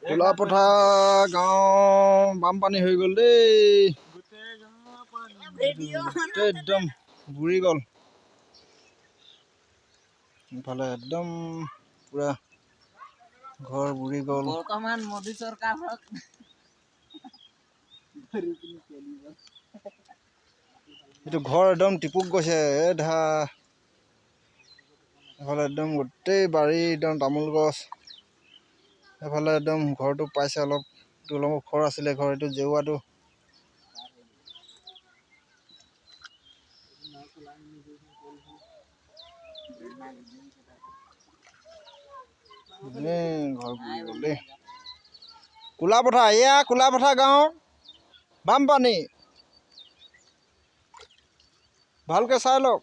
কোলাপঠা গাঁও বানপানী হৈ গ'ল দেই। একদম বুৰি গ'ল। ইফালে একদম পুৰা ঘৰ বুৰি গ'ল। বৰ্তমান মোদী চৰকাৰক এইটো ঘৰ একদম টিপুক গৈছে ধা। এফালে একদম গোটেই বাৰী একদম তামোল গছ। এফালে একদম ঘৰটো পাইছে অলপ ঘৰ আছিলে ঘৰ এইটো জেওৱাটো। ঘৰ বুৰি গ'ল দেই। কোলাপঠা এয়া কোলাপঠা গাঁও বানপানী। ভালকে চাই লওক।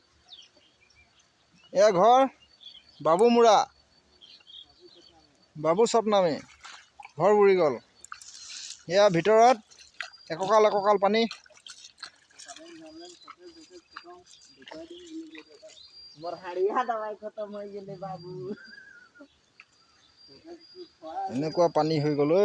এয়া ঘৰ বাবুমুৰা বাবু স্বপ্নামী ঘৰ বুৰি গ'ল। এয়া ভিতৰত একঁকাল পানী। এনেকুৱা পানী হৈ গ'ল ঐ।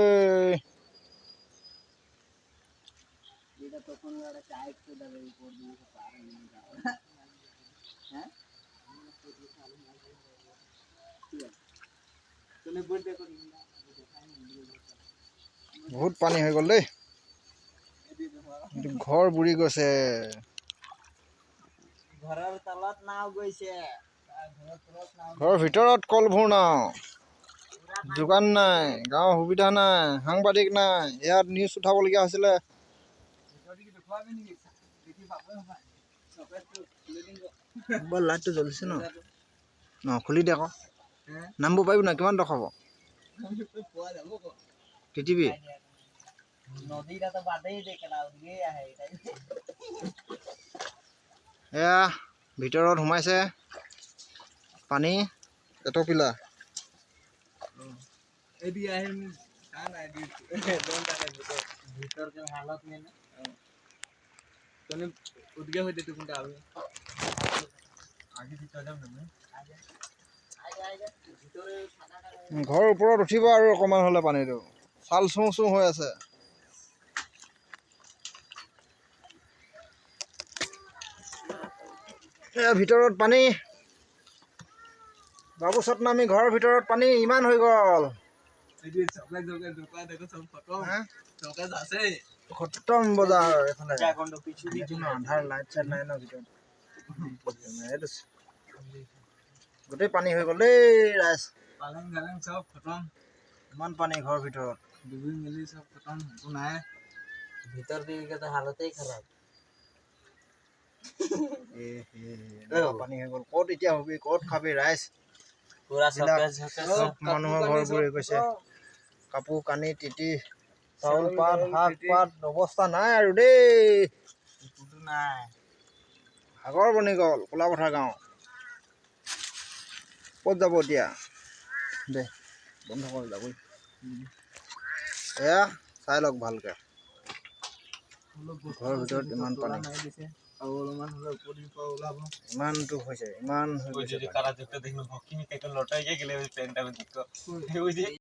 বহুত পানী হৈ গ'ল দেই। ঘৰ বুৰি গৈছে। ঘৰৰ তলত নাও গৈছে। ঘৰৰ ভিতৰত কলভোৰ নাও। যোগান নাই, গাঁৱৰ সুবিধা নাই, সাংবাদিক নাই। ইয়াত নিউজ উঠাবলগীয়া হৈছিলে। লাইটটো জ্বলিছে ন খুলি দে আকৌ। নামিব পাৰিব না কিমান দখ হ'ব টিটিবি। এয়া ভিতৰত সোমাইছে পানী এটপিলা। ঘৰৰ ওপৰত উঠিব আৰু অকমান হ'লে পানীটো চাল চোঁ হৈ আছে। এয়া ভিতৰত পানী। বাবু স্বপ্নামী ঘৰৰ ভিতৰত পানী ইমান হৈ গ'ল। খতম বজাৰ এফালে আন্ধাৰ লাইট চাইট নাই ন ভিতৰত। গোটেই পানী হৈ গ'ল দেই ৰাইজ। চব খতম। ইমান পানী ঘৰৰ ভিতৰত ডুবি মেলি চব খতম একো নাই। ভিতৰ দিকেতো হালতেই খাৰাপ। পানী হৈ গ'ল ক'ত এতিয়া হবি ক'ত খাবি ৰাইজ। চব মানুহৰ ঘৰ বুৰি গৈছে। কাপোৰ কানি তিতি চাউল পাত শাক পাত অৱস্থা নাই আৰু দেই। সাগৰ বনি গ'ল কোলাপঠা গাঁও। ক'ত যাব এতিয়া দে বন্ধ কৰি যাবই। এয়া চাই লওক ভালকে। ঘৰৰ ভিতৰত ইমান পানী। ইমানটো হৈছে ইমান হৈ গৈছে।